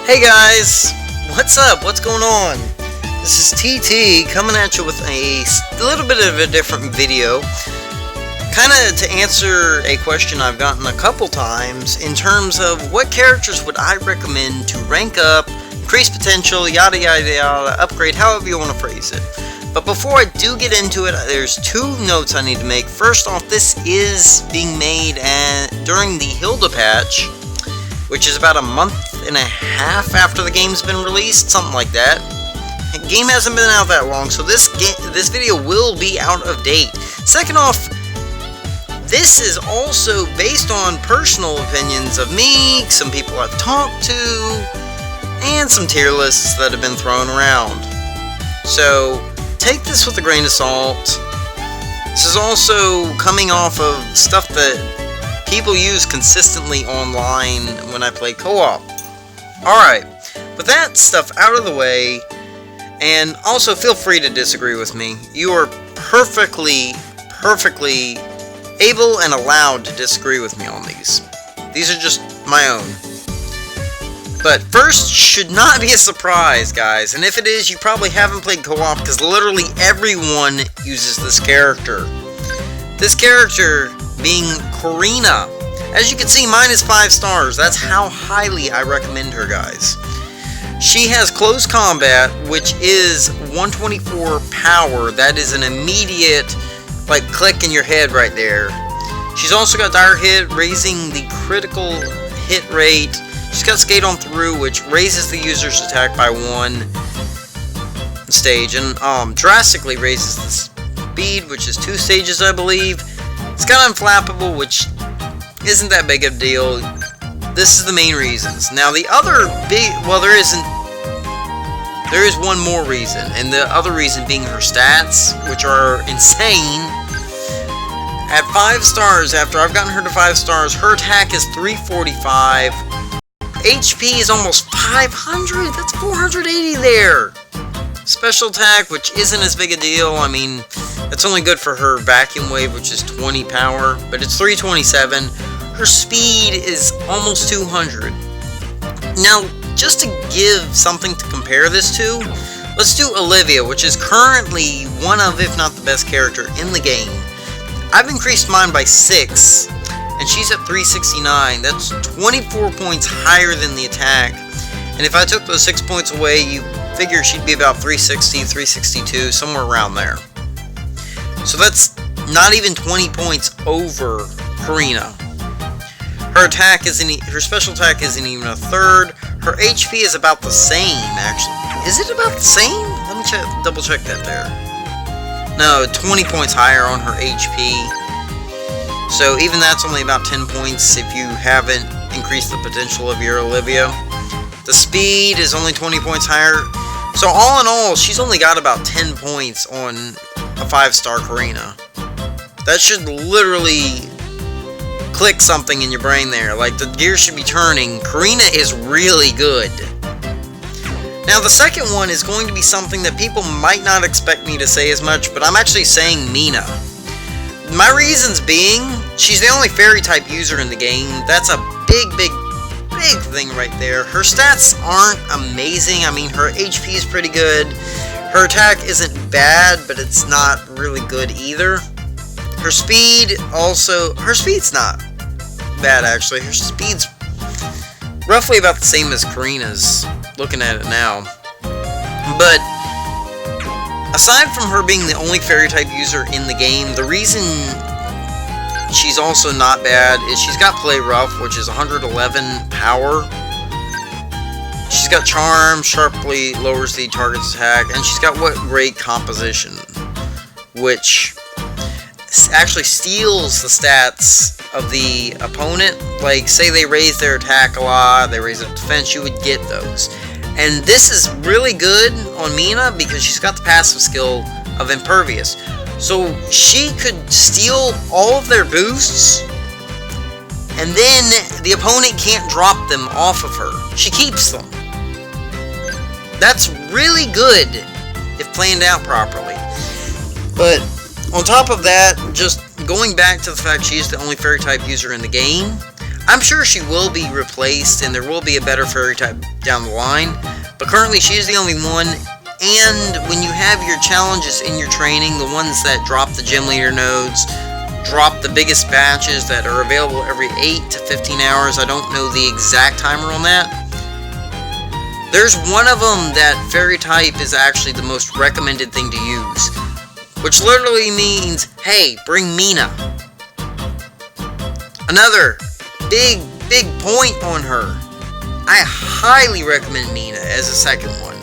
Hey guys, what's up? What's going on? This is TT coming at you with a little bit of a different video. Kind of to answer a question I've gotten a couple times in terms of what characters would I recommend to rank up, increase potential, yada yada yada, upgrade, however you want to phrase it. But before I do get into it, there's two notes I need to make. First off, this is being made during the Hilda patch, which is about a month and a half after the game's been released, something like that. The game hasn't been out that long, so this video will be out of date. Second off, this is also based on personal opinions of me, some people I've talked to, and some tier lists that have been thrown around. So take this with a grain of salt. This is also coming off of stuff that people use consistently online when I play co-op. Alright, with that stuff out of the way, and also feel free to disagree with me. You are perfectly able and allowed to disagree with me on these. These are just my own. But first, should not be a surprise, guys. And if it is, you probably haven't played co-op, because literally everyone uses this character. This character being Karina. As you can see, mine is 5 stars. That's how highly I recommend her, guys. She has close combat, which is 124 power. That is an immediate, like, click in your head right there. She's also got dire hit, raising the critical hit rate. She's got skate on through, which raises the user's attack by 1 stage, and drastically raises the speed, which is 2 stages, I believe. It's got unflappable, which isn't that big of a deal. This is the main reasons. Now the other big, well, there is one more reason, and the other reason being her stats, which are insane. At 5 stars, after I've gotten her to 5 stars, her attack is 345. HP is almost 500. That's 480 there. Special attack, which isn't as big a deal. I mean, that's only good for her vacuum wave, which is 20 power, but it's 327. Her speed is almost 200. Now, just to give something to compare this to, let's do Olivia, which is currently one of, if not the best character in the game. I've increased mine by 6, and she's at 369. That's 24 points higher than the attack. And if I took those 6 points away, you figure she'd be about 360, 362, somewhere around there. So that's not even 20 points over Karina. Her special attack isn't even a third. Her HP is about the same, actually. Is it about the same? Let me double check that there. No, 20 points higher on her HP. So even that's only about 10 points if you haven't increased the potential of your Olivia. The speed is only 20 points higher. So all in all, she's only got about 10 points on a 5-star Karina. That should literally click something in your brain there. Like, the gears should be turning. Karina is really good. Now, the second one is going to be something that people might not expect me to say as much, but I'm actually saying Mina. My reasons being, she's the only fairy type user in the game. That's a big thing right there. Her stats aren't amazing. I mean, her HP is pretty good. Her attack isn't bad, but it's not really good either. Her speed's not bad, actually. Her speed's roughly about the same as Karina's, looking at it now. But aside from her being the only fairy type user in the game, the reason she's also not bad is she's got Play Rough, which is 111 power. She's got Charm, sharply lowers the target's attack, and she's got What Great Composition, which actually steals the stats of the opponent. Like, say they raise their attack a lot, they raise their defense, you would get those. And this is really good on Mina because she's got the passive skill of Impervious. So she could steal all of their boosts, and then the opponent can't drop them off of her. She keeps them. That's really good if planned out properly. But on top of that, just going back to the fact she's the only fairy type user in the game, I'm sure she will be replaced and there will be a better fairy type down the line, but currently she is the only one. And when you have your challenges in your training, the ones that drop the gym leader nodes, drop the biggest batches that are available every 8 to 15 hours, I don't know the exact timer on that. There's one of them that fairy type is actually the most recommended thing to use, which literally means, hey, bring Mina. Another big point on her. I highly recommend Mina as a second one.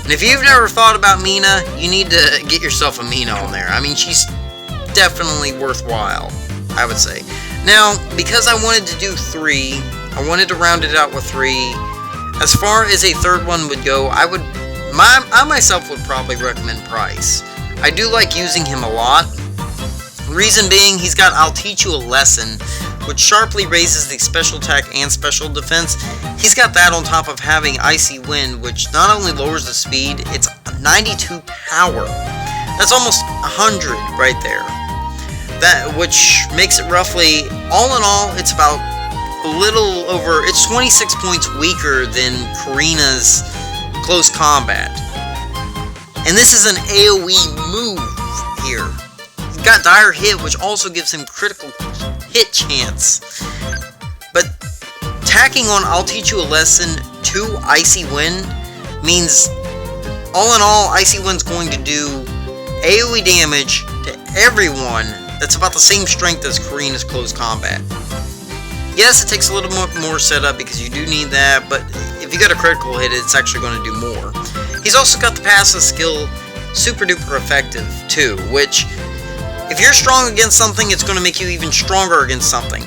And if you've never thought about Mina, you need to get yourself a Mina on there. I mean, she's definitely worthwhile, I would say. Now, because I wanted to do 3, I wanted to round it out with 3. As far as a third one would go, I myself would probably recommend Price. I do like using him a lot. Reason being, he's got I'll Teach You a Lesson, which sharply raises the special attack and special defense. He's got that on top of having Icy Wind, which not only lowers the speed, it's 92 power. That's almost 100 right there. That, which makes it roughly, all in all, it's about a little over, it's 26 points weaker than Karina's close combat. And this is an AoE move here. He's got Dire Hit, which also gives him critical hit chance. But tacking on I'll Teach You a Lesson to Icy Wind means, all in all, Icy Wind's going to do AoE damage to everyone that's about the same strength as Karina's close combat. Yes, it takes a little more setup because you do need that, but if you got a critical hit, it's actually going to do more. He's also got the passive skill Super Duper Effective too, which if you're strong against something, it's going to make you even stronger against something.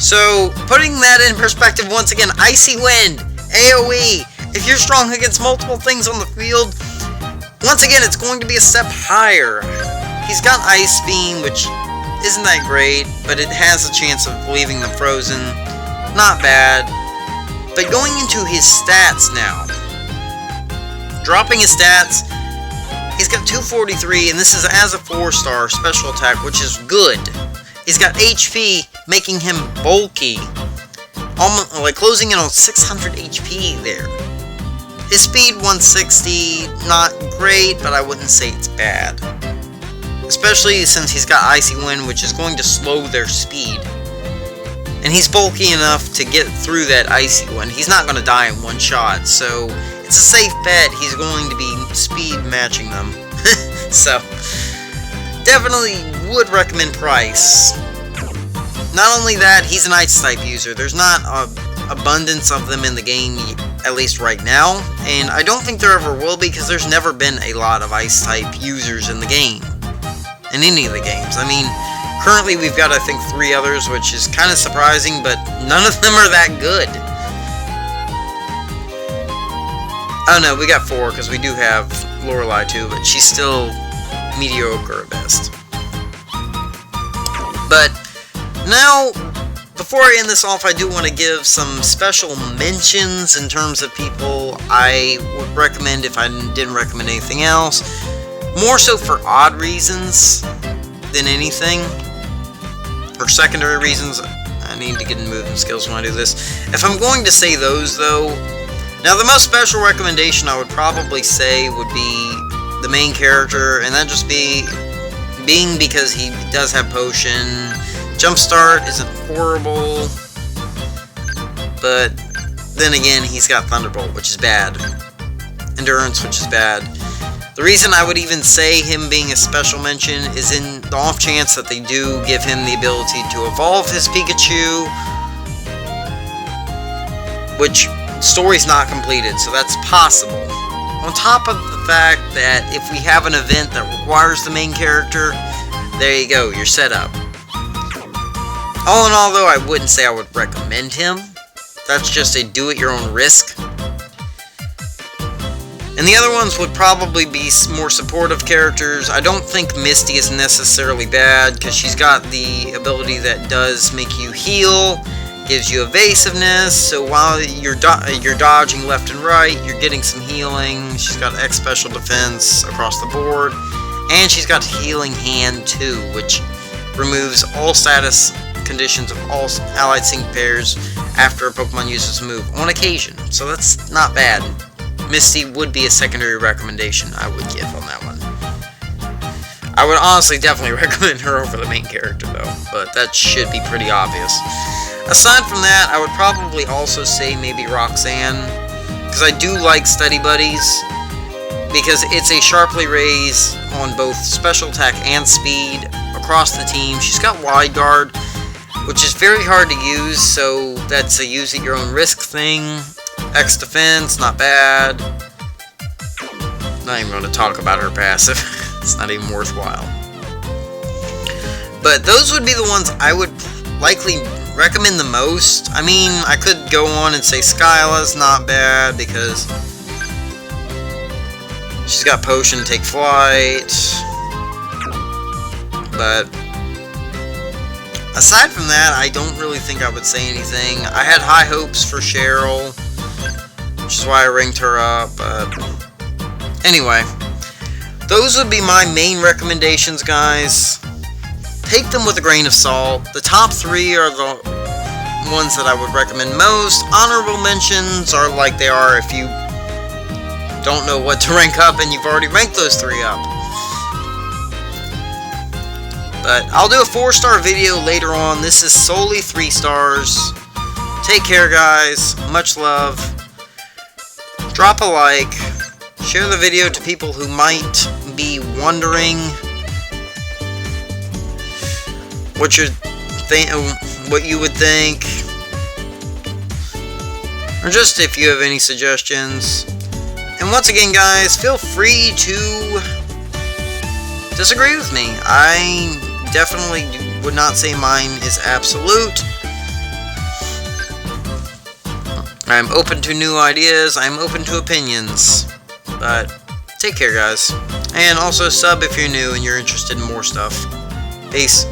So, putting that in perspective once again, Icy Wind, AoE, if you're strong against multiple things on the field, once again, it's going to be a step higher. He's got Ice Beam, which isn't that great, but it has a chance of leaving them frozen. Not bad. But going into his stats now. Dropping his stats, he's got 243, and this is as a 4-star special attack, which is good. He's got HP, making him bulky. Almost, like closing in on 600 HP there. His speed 160, not great, but I wouldn't say it's bad. Especially since he's got Icy Wind, which is going to slow their speed. And he's bulky enough to get through that Icy Wind. He's not going to die in one shot, so it's a safe bet he's going to be speed matching them. So, definitely would recommend Price. Not only that, he's an Ice type user. There's not an abundance of them in the game, at least right now. And I don't think there ever will be, because there's never been a lot of Ice type users in the game. In any of the games. I mean, currently we've got, I think, 3 others, which is kind of surprising, but none of them are that good. Oh no, we got 4, because we do have Lorelei too, but she's still mediocre at best. But now, before I end this off, I do want to give some special mentions in terms of people I would recommend if I didn't recommend anything else. More so for odd reasons than anything. For secondary reasons. I need to get in movement skills when I do this. If I'm going to say those, though, now the most special recommendation I would probably say would be the main character, and that just being because he does have potion. Jumpstart isn't horrible, but then again, he's got Thunderbolt, which is bad. Endurance, which is bad. The reason I would even say him being a special mention is in the off chance that they do give him the ability to evolve his Pikachu, which story's not completed, so that's possible. On top of the fact that if we have an event that requires the main character, there you go, you're set up. All in all, though, I wouldn't say I would recommend him. That's just a do-at-your-own-risk. And the other ones would probably be more supportive characters. I don't think Misty is necessarily bad, because she's got the ability that does make you heal, gives you evasiveness, so while you're dodging left and right, you're getting some healing. She's got X special defense across the board, and she's got Healing Hand too, which removes all status conditions of all allied sync pairs after a Pokemon uses a move, on occasion. So that's not bad. Misty would be a secondary recommendation I would give on that one. I would honestly definitely recommend her over the main character though, but that should be pretty obvious. Aside from that, I would probably also say maybe Roxanne, because I do like Study Buddies, because it's a sharply raise on both special attack and speed across the team. She's got Wide Guard, which is very hard to use, so that's a use at your own risk thing. X defense, not bad. Not even going to talk about her passive. It's not even worthwhile. But those would be the ones I would likely recommend the most. I mean, I could go on and say Skyla's not bad because she's got Potion, Take Flight. But aside from that, I don't really think I would say anything. I had high hopes for Cheryl, which is why I ranked her up. But anyway, those would be my main recommendations, guys. Take them with a grain of salt. The top 3 are the ones that I would recommend most. Honorable mentions are like they are if you don't know what to rank up and you've already ranked those 3 up. But I'll do a 4-star video later on. This is solely 3 stars. Take care, guys. Much love. Drop a like. Share the video to people who might be wondering what you would think, or just if you have any suggestions. And once again, guys, feel free to disagree with me. I definitely would not say mine is absolute. I'm open to new ideas. I'm open to opinions. But take care, guys. And also sub if you're new and you're interested in more stuff. Peace.